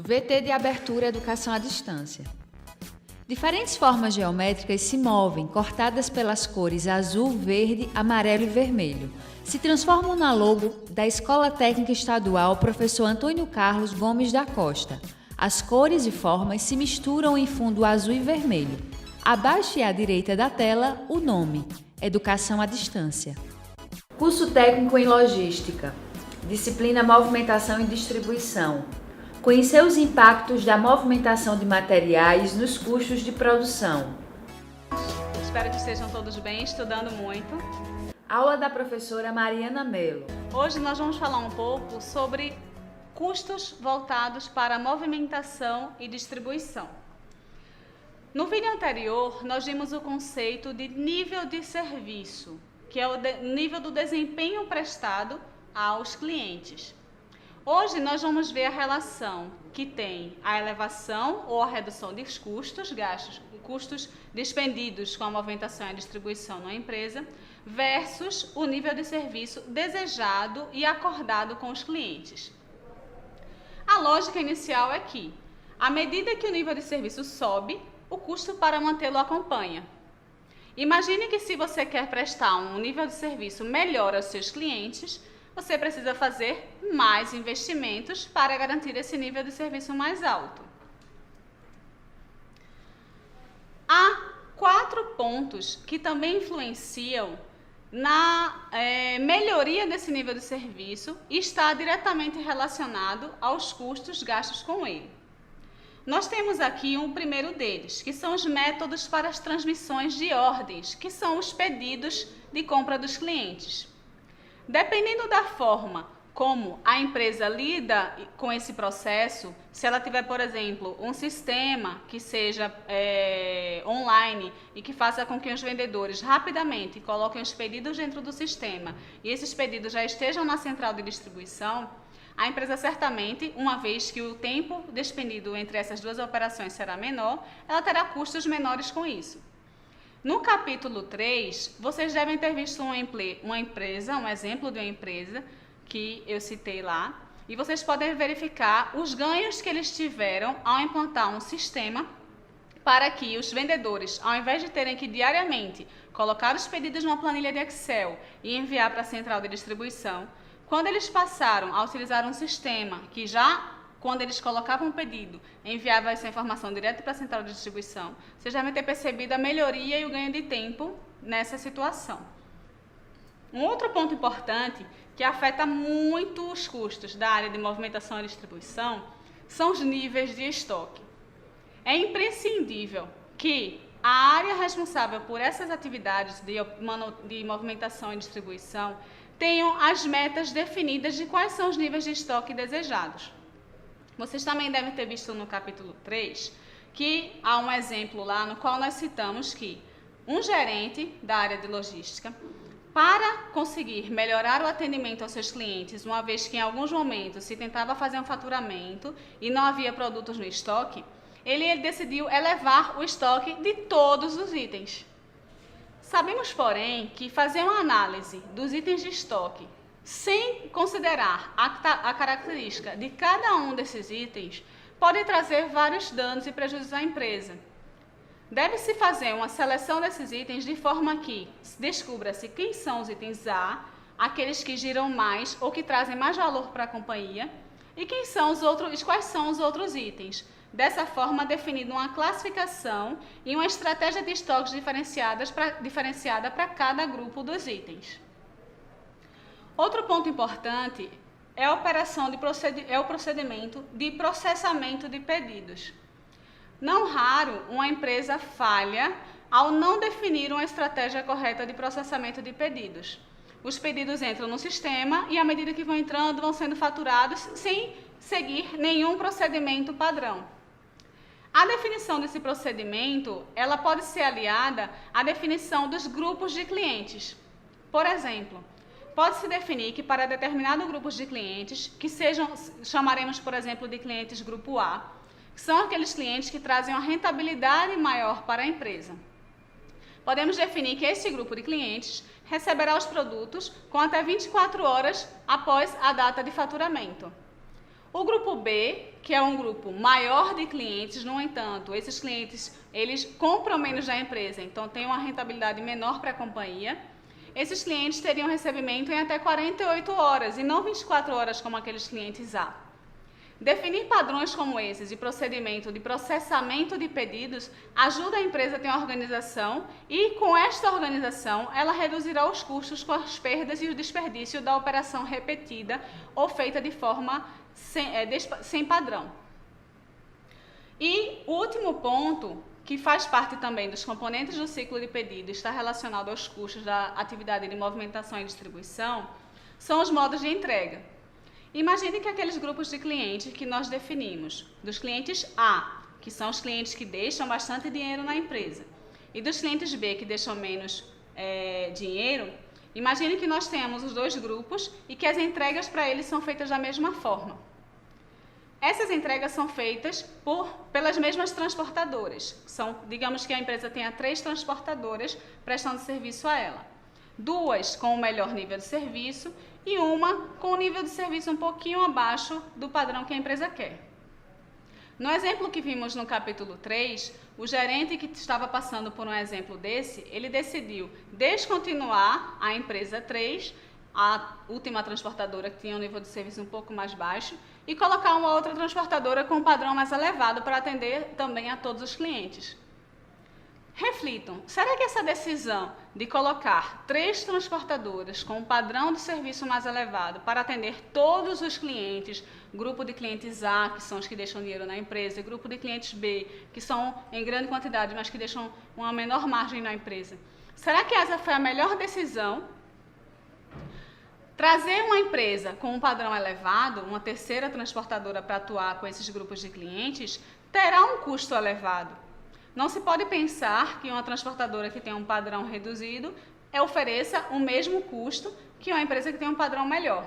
VT de abertura Educação à Distância. Diferentes formas geométricas se movem, cortadas pelas cores azul, verde, amarelo e vermelho. Se transformam na logo da Escola Técnica Estadual Professor Antônio Carlos Gomes da Costa. As cores e formas se misturam em fundo azul e vermelho. Abaixo e à direita da tela, o nome: Educação à Distância. Curso técnico em Logística. Disciplina Movimentação e Distribuição. Conhecer os impactos da movimentação de materiais nos custos de produção. Espero que estejam todos bem, estudando muito. Aula da professora Mariana Melo. Hoje nós vamos falar um pouco sobre custos voltados para a movimentação e distribuição. No vídeo anterior, nós vimos o conceito de nível de serviço, que é o nível do desempenho prestado aos clientes. Hoje nós vamos ver a relação que tem a elevação ou a redução dos custos, custos despendidos com a movimentação e a distribuição na empresa, versus o nível de serviço desejado e acordado com os clientes. A lógica inicial é que, à medida que o nível de serviço sobe, o custo para mantê-lo acompanha. Imagine que se você quer prestar um nível de serviço melhor aos seus clientes, você precisa fazer mais investimentos para garantir esse nível de serviço mais alto. Há 4 pontos que também influenciam na melhoria desse nível de serviço e está diretamente relacionado aos custos gastos com ele. Nós temos aqui um primeiro deles, que são os métodos para as transmissões de ordens, que são os pedidos de compra dos clientes. Dependendo da forma como a empresa lida com esse processo, se ela tiver, por exemplo, um sistema que seja online e que faça com que os vendedores rapidamente coloquem os pedidos dentro do sistema e esses pedidos já estejam na central de distribuição, a empresa certamente, uma vez que o tempo despendido entre essas duas operações será menor, ela terá custos menores com isso. No capítulo 3, vocês devem ter visto um exemplo de uma empresa que eu citei lá, e vocês podem verificar os ganhos que eles tiveram ao implantar um sistema para que os vendedores, ao invés de terem que diariamente colocar os pedidos numa planilha de Excel e enviar para a central de distribuição, quando eles passaram a utilizar um sistema que quando eles colocavam um pedido, enviava essa informação direto para a central de distribuição, vocês devem ter percebido a melhoria e o ganho de tempo nessa situação. Um outro ponto importante que afeta muito os custos da área de movimentação e distribuição são os níveis de estoque. É imprescindível que a área responsável por essas atividades de movimentação e distribuição tenham as metas definidas de quais são os níveis de estoque desejados. Vocês também devem ter visto no capítulo 3 que há um exemplo lá no qual nós citamos que um gerente da área de logística, para conseguir melhorar o atendimento aos seus clientes, uma vez que em alguns momentos se tentava fazer um faturamento e não havia produtos no estoque, ele decidiu elevar o estoque de todos os itens. Sabemos, porém, que fazer uma análise dos itens de estoque sem considerar a característica de cada um desses itens, pode trazer vários danos e prejuízos à empresa. Deve-se fazer uma seleção desses itens de forma que descubra-se quem são os itens A, aqueles que giram mais ou que trazem mais valor para a companhia, e quais são os outros itens. Dessa forma, definindo uma classificação e uma estratégia de estoques diferenciada para cada grupo dos itens. Outro ponto importante é o procedimento de processamento de pedidos. Não raro, uma empresa falha ao não definir uma estratégia correta de processamento de pedidos. Os pedidos entram no sistema e, à medida que vão entrando, vão sendo faturados sem seguir nenhum procedimento padrão. A definição desse procedimento, ela pode ser aliada à definição dos grupos de clientes. Por exemplo, pode-se definir que para determinado grupo de clientes, chamaremos, por exemplo, de clientes grupo A, que são aqueles clientes que trazem uma rentabilidade maior para a empresa. Podemos definir que esse grupo de clientes receberá os produtos com até 24 horas após a data de faturamento. O grupo B, que é um grupo maior de clientes, no entanto, esses clientes, eles compram menos da empresa, então tem uma rentabilidade menor para a companhia. Esses clientes teriam recebimento em até 48 horas e não 24 horas como aqueles clientes A. Definir padrões como esses de procedimento de processamento de pedidos ajuda a empresa a ter uma organização e, com esta organização, ela reduzirá os custos com as perdas e o desperdício da operação repetida ou feita de forma sem padrão. E o último ponto, que faz parte também dos componentes do ciclo de pedido e está relacionado aos custos da atividade de movimentação e distribuição, são os modos de entrega. Imagine que aqueles grupos de clientes que nós definimos, dos clientes A, que são os clientes que deixam bastante dinheiro na empresa, e dos clientes B, que deixam menos dinheiro, imagine que nós temos os dois grupos e que as entregas para eles são feitas da mesma forma. Essas entregas são feitas pelas mesmas transportadoras. Digamos que a empresa tenha 3 transportadoras prestando serviço a ela. 2 com o melhor nível de serviço e uma com o nível de serviço um pouquinho abaixo do padrão que a empresa quer. No exemplo que vimos no capítulo 3, o gerente que estava passando por um exemplo desse, ele decidiu descontinuar a empresa 3, a última transportadora que tinha um nível de serviço um pouco mais baixo, e colocar uma outra transportadora com um padrão mais elevado para atender também a todos os clientes. Reflitam, será que essa decisão de colocar 3 transportadoras com um padrão de serviço mais elevado para atender todos os clientes, grupo de clientes A, que são os que deixam dinheiro na empresa, e grupo de clientes B, que são em grande quantidade, mas que deixam uma menor margem na empresa, será que essa foi a melhor decisão? Trazer uma empresa com um padrão elevado, uma terceira transportadora para atuar com esses grupos de clientes, terá um custo elevado. Não se pode pensar que uma transportadora que tem um padrão reduzido ofereça o mesmo custo que uma empresa que tem um padrão melhor.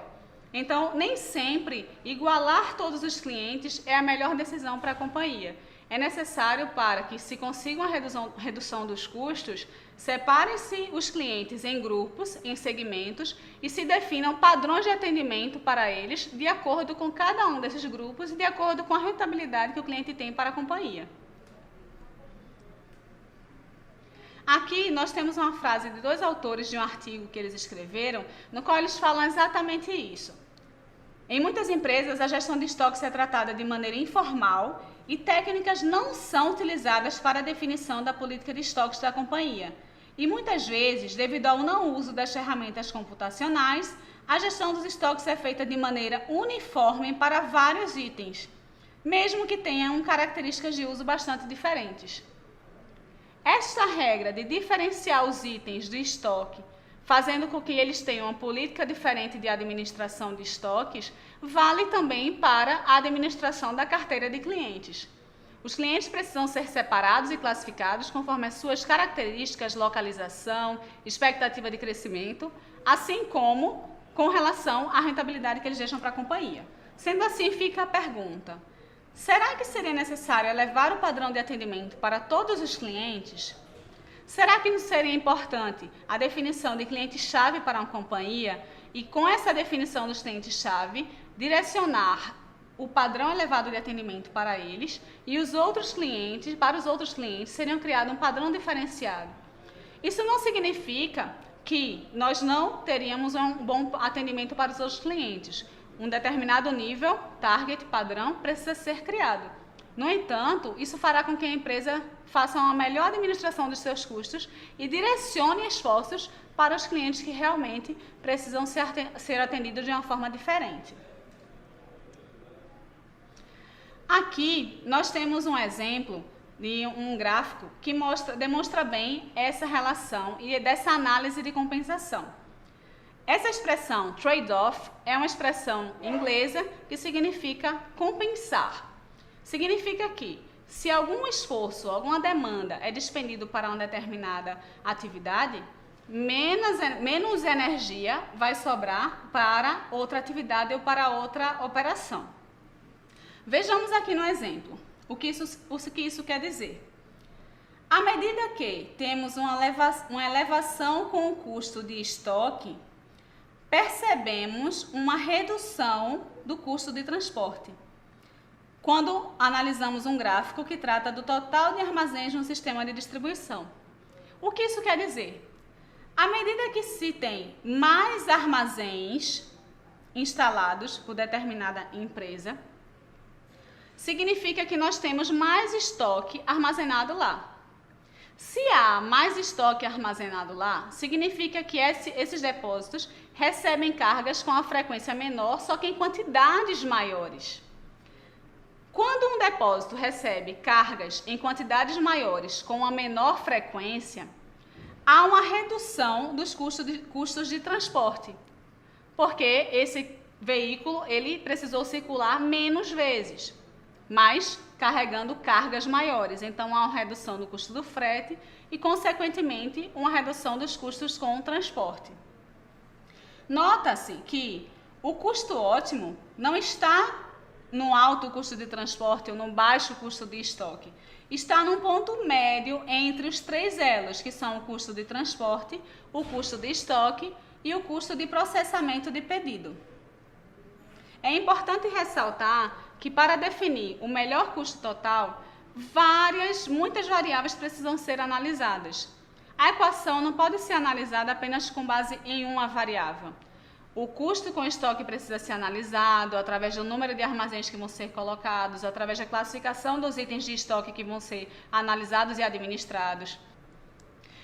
Então, nem sempre igualar todos os clientes é a melhor decisão para a companhia. É necessário, para que se consiga uma redução dos custos, separem-se os clientes em grupos, em segmentos, e se definam padrões de atendimento para eles, de acordo com cada um desses grupos e de acordo com a rentabilidade que o cliente tem para a companhia. Aqui nós temos uma frase de 2 autores de um artigo que eles escreveram, no qual eles falam exatamente isso. Em muitas empresas, a gestão de estoques é tratada de maneira informal e técnicas não são utilizadas para a definição da política de estoques da companhia. E muitas vezes, devido ao não uso das ferramentas computacionais, a gestão dos estoques é feita de maneira uniforme para vários itens, mesmo que tenham características de uso bastante diferentes. Esta regra de diferenciar os itens do estoque, fazendo com que eles tenham uma política diferente de administração de estoques, vale também para a administração da carteira de clientes. Os clientes precisam ser separados e classificados conforme as suas características, localização, expectativa de crescimento, assim como com relação à rentabilidade que eles deixam para a companhia. Sendo assim, fica a pergunta: será que seria necessário elevar o padrão de atendimento para todos os clientes? Será que não seria importante a definição de cliente-chave para uma companhia e, com essa definição dos clientes-chave, direcionar o padrão elevado de atendimento para eles e para os outros clientes, seriam criado um padrão diferenciado? Isso não significa que nós não teríamos um bom atendimento para os outros clientes. Um determinado nível, target, padrão, precisa ser criado. No entanto, isso fará com que a empresa faça uma melhor administração dos seus custos e direcione esforços para os clientes que realmente precisam ser atendidos de uma forma diferente. Aqui, nós temos um exemplo de um gráfico que demonstra bem essa relação e dessa análise de compensação. Essa expressão trade-off é uma expressão inglesa que significa compensar. Significa que, se algum esforço, alguma demanda é despendido para uma determinada atividade, menos energia vai sobrar para outra atividade ou para outra operação. Vejamos aqui no exemplo o que isso quer dizer. À medida que temos uma elevação com o custo de estoque, percebemos uma redução do custo de transporte, quando analisamos um gráfico que trata do total de armazéns no sistema de distribuição. O que isso quer dizer? À medida que se tem mais armazéns instalados por determinada empresa, significa que nós temos mais estoque armazenado lá. Se há mais estoque armazenado lá, significa que esses depósitos recebem cargas com a frequência menor, só que em quantidades maiores. Quando um depósito recebe cargas em quantidades maiores com uma menor frequência, há uma redução dos custos de transporte, porque esse veículo ele precisou circular menos vezes, mas carregando cargas maiores. Então, há uma redução do custo do frete e, consequentemente, uma redução dos custos com o transporte. Nota-se que o custo ótimo não está no alto custo de transporte ou no baixo custo de estoque. Está num ponto médio entre os três elos, que são o custo de transporte, o custo de estoque e o custo de processamento de pedido. É importante ressaltar que para definir o melhor custo total, muitas variáveis precisam ser analisadas. A equação não pode ser analisada apenas com base em uma variável. O custo com estoque precisa ser analisado através do número de armazéns que vão ser colocados, através da classificação dos itens de estoque que vão ser analisados e administrados.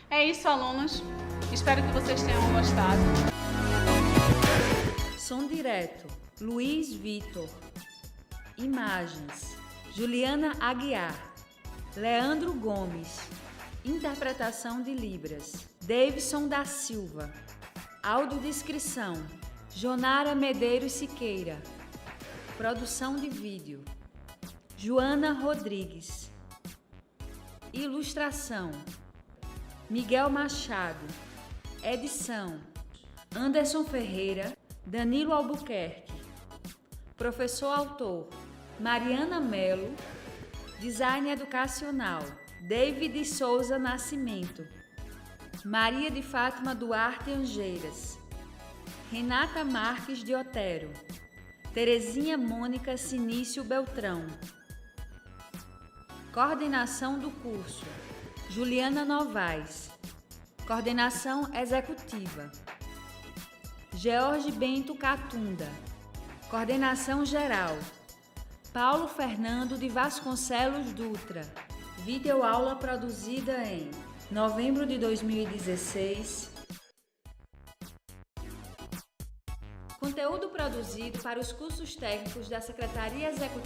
É isso, alunos. Espero que vocês tenham gostado. Som direto, Luiz Vitor. Imagens, Juliana Aguiar. Leandro Gomes. Interpretação de Libras, Davidson da Silva. Audiodescrição, Jonara Medeiros Siqueira. Produção de vídeo, Joana Rodrigues. Ilustração, Miguel Machado. Edição, Anderson Ferreira, Danilo Albuquerque. Professor autor, Mariana Melo. Design educacional, David Souza Nascimento. Maria de Fátima Duarte Angeiras. Renata Marques de Otero. Terezinha Mônica Sinício Beltrão. Coordenação do curso, Juliana Novaes. Coordenação executiva, George Bento Catunda. Coordenação geral, Paulo Fernando de Vasconcelos Dutra. Videoaula produzida em novembro de 2016. Conteúdo produzido para os cursos técnicos da Secretaria Executiva